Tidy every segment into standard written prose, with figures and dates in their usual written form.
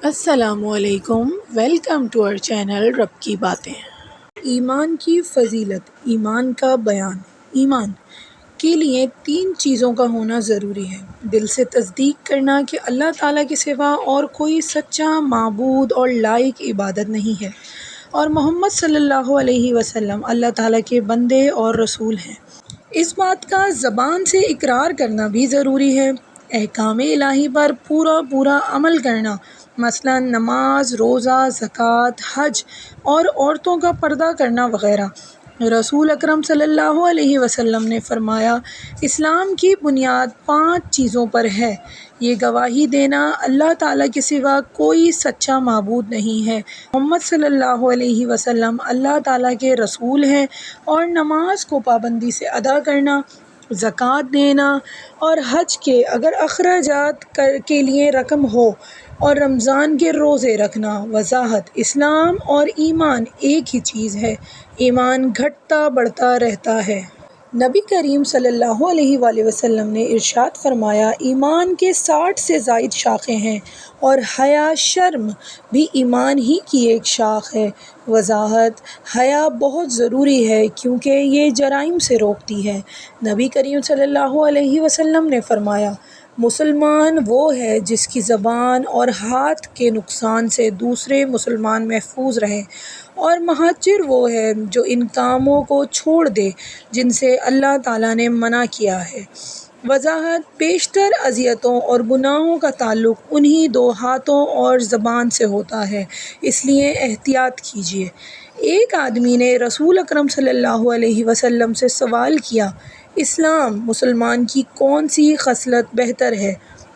السلام علیکم، welcome to اور چینل رب کی باتیں۔ ایمان کی فضیلت، ایمان کا بیان۔ ایمان کے لیے 3 چیزوں کا ہونا ضروری ہے۔ دل سے تصدیق کرنا کہ اللہ تعالیٰ کے سوا اور کوئی سچا معبود اور لائق عبادت نہیں ہے، اور محمد صلی اللہ علیہ وسلم اللہ تعالیٰ کے بندے اور رسول ہیں۔ اس بات کا زبان سے اقرار کرنا بھی ضروری ہے۔ احکام الہی پر پورا عمل کرنا، مثلا نماز، روزہ، زکوٰۃ، حج اور عورتوں کا پردہ کرنا وغیرہ۔ رسول اکرم صلی اللہ علیہ وسلم نے فرمایا، اسلام کی بنیاد 5 چیزوں پر ہے۔ یہ گواہی دینا اللہ تعالیٰ کے سوا کوئی سچا معبود نہیں ہے، محمد صلی اللہ علیہ وسلم اللہ تعالیٰ کے رسول ہیں، اور نماز کو پابندی سے ادا کرنا، زکوٰۃ دینا اور حج کے اگر اخراجات کے لیے رقم ہو، اور رمضان کے روزے رکھنا۔ وضاحت: اسلام اور ایمان ایک ہی چیز ہے۔ ایمان گھٹتا بڑھتا رہتا ہے۔ نبی کریم صلی اللہ علیہ وآلہ وسلم نے ارشاد فرمایا، ایمان کے 60 سے زائد شاخیں ہیں، اور حیا، شرم بھی ایمان ہی کی ایک شاخ ہے۔ وضاحت: حیا بہت ضروری ہے کیونکہ یہ جرائم سے روکتی ہے۔ نبی کریم صلی اللہ علیہ وسلم نے فرمایا، مسلمان وہ ہے جس کی زبان اور ہاتھ کے نقصان سے دوسرے مسلمان محفوظ رہیں، اور مہاجر وہ ہے جو ان کاموں کو چھوڑ دے جن سے اللہ تعالیٰ نے منع کیا ہے۔ وضاحت: بیشتر اذیتوں اور گناہوں کا تعلق انہی 2 ہاتھوں اور زبان سے ہوتا ہے، اس لیے احتیاط کیجیے۔ ایک آدمی نے رسول اکرم صلی اللہ علیہ وسلم سے سوال کیا، اسلام مسلمان کی کون سی خصلت بہتر ہے؟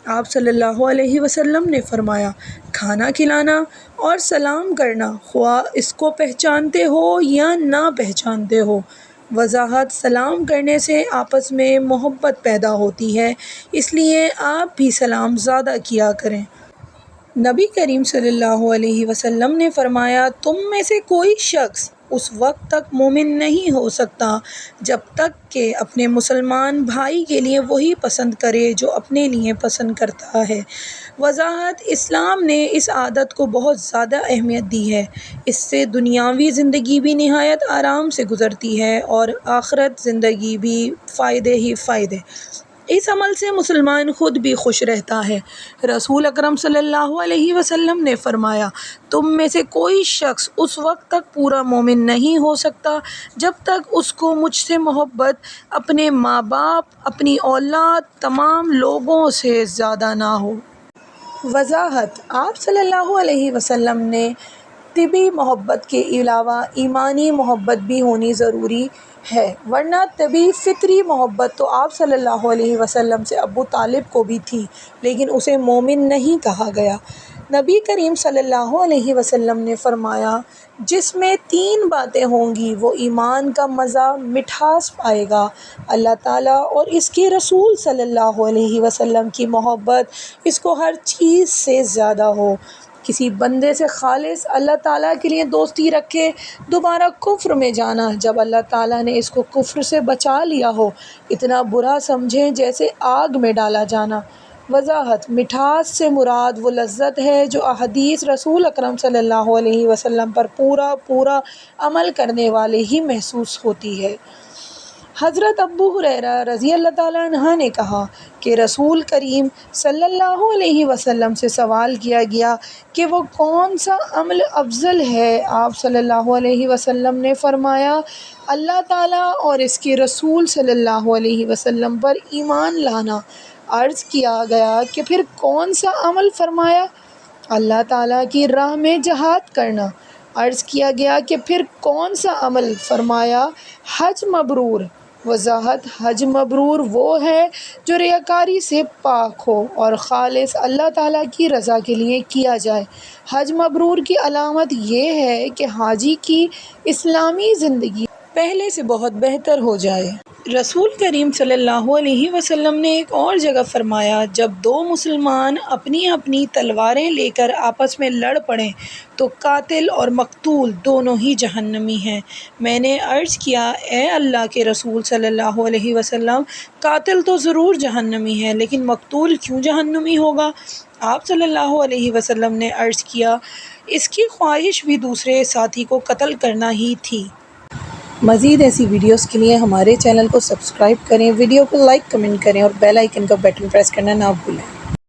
آپ صلی اللہ علیہ وسلم نے فرمایا، کھانا کھلانا اور سلام کرنا، خواہ اس کو پہچانتے ہو یا نہ پہچانتے ہو۔ وضاحت: سلام کرنے سے آپس میں محبت پیدا ہوتی ہے، اس لیے آپ بھی سلام زیادہ کیا کریں۔ نبی کریم صلی اللہ علیہ وسلم نے فرمایا، تم میں سے کوئی شخص اس وقت تک مومن نہیں ہو سکتا جب تک کہ اپنے مسلمان بھائی کے لیے وہی پسند کرے جو اپنے لیے پسند کرتا ہے۔ وضاحت: اسلام نے اس عادت کو بہت زیادہ اہمیت دی ہے۔ اس سے دنیاوی زندگی بھی نہایت آرام سے گزرتی ہے اور آخرت زندگی بھی فائدے ہی فائدے۔ اس عمل سے مسلمان خود بھی خوش رہتا ہے۔ رسول اکرم صلی اللہ علیہ وسلم نے فرمایا، تم میں سے کوئی شخص اس وقت تک پورا مومن نہیں ہو سکتا جب تک اس کو مجھ سے محبت اپنے ماں باپ، اپنی اولاد، تمام لوگوں سے زیادہ نہ ہو۔ وضاحت: آپ صلی اللہ علیہ وسلم نے طبعی محبت کے علاوہ ایمانی محبت بھی ہونی ضروری ہے، ورنہ طبعی فطری محبت تو آپ صلی اللہ علیہ وسلم سے ابو طالب کو بھی تھی، لیکن اسے مومن نہیں کہا گیا۔ نبی کریم صلی اللہ علیہ وسلم نے فرمایا، جس میں 3 باتیں ہوں گی وہ ایمان کا مزہ، مٹھاس پائے گا۔ اللہ تعالیٰ اور اس کے رسول صلی اللہ علیہ وسلم کی محبت اس کو ہر چیز سے زیادہ ہو۔ کسی بندے سے خالص اللہ تعالیٰ کے لیے دوستی رکھے، دوبارہ کفر میں جانا جب اللہ تعالیٰ نے اس کو کفر سے بچا لیا ہو، اتنا برا سمجھیں جیسے آگ میں ڈالا جانا۔ وضاحت: مٹھاس سے مراد وہ لذت ہے جو احادیث رسول اکرم صلی اللہ علیہ وسلم پر پورا عمل کرنے والے ہی محسوس ہوتی ہے۔ حضرت ابو ہریرہ رضی اللہ تعالیٰ عنہ نے کہا کہ رسول کریم صلی اللہ علیہ وسلم سے سوال کیا گیا کہ وہ کون سا عمل افضل ہے؟ آپ صلی اللہ علیہ وسلم نے فرمایا، اللہ تعالیٰ اور اس کے رسول صلی اللہ علیہ وسلم پر ایمان لانا۔ عرض کیا گیا کہ پھر کون سا عمل؟ فرمایا، اللہ تعالیٰ کی راہ میں جہاد کرنا۔ عرض کیا گیا کہ پھر کون سا عمل؟ فرمایا، حج مبرور۔ وضاحت: حج مبرور وہ ہے جو ریاکاری سے پاک ہو اور خالص اللہ تعالیٰ کی رضا کے لیے کیا جائے۔ حج مبرور کی علامت یہ ہے کہ حاجی کی اسلامی زندگی پہلے سے بہت بہتر ہو جائے۔ رسول کریم صلی اللہ علیہ وسلم نے ایک اور جگہ فرمایا، جب 2 مسلمان اپنی اپنی تلواریں لے کر آپس میں لڑ پڑیں تو قاتل اور مقتول دونوں ہی جہنمی ہیں۔ میں نے عرض کیا، اے اللہ کے رسول صلی اللہ علیہ وسلم، قاتل تو ضرور جہنمی ہے، لیکن مقتول کیوں جہنمی ہوگا؟ آپ صلی اللہ علیہ وسلم نے عرض کیا، اس کی خواہش بھی دوسرے ساتھی کو قتل کرنا ہی تھی۔ مزید ایسی ویڈیوز کے لیے ہمارے چینل کو سبسکرائب کریں، ویڈیو کو لائک کمنٹ کریں اور بیل آئیکن کا بٹن پریس کرنا نہ بھولیں۔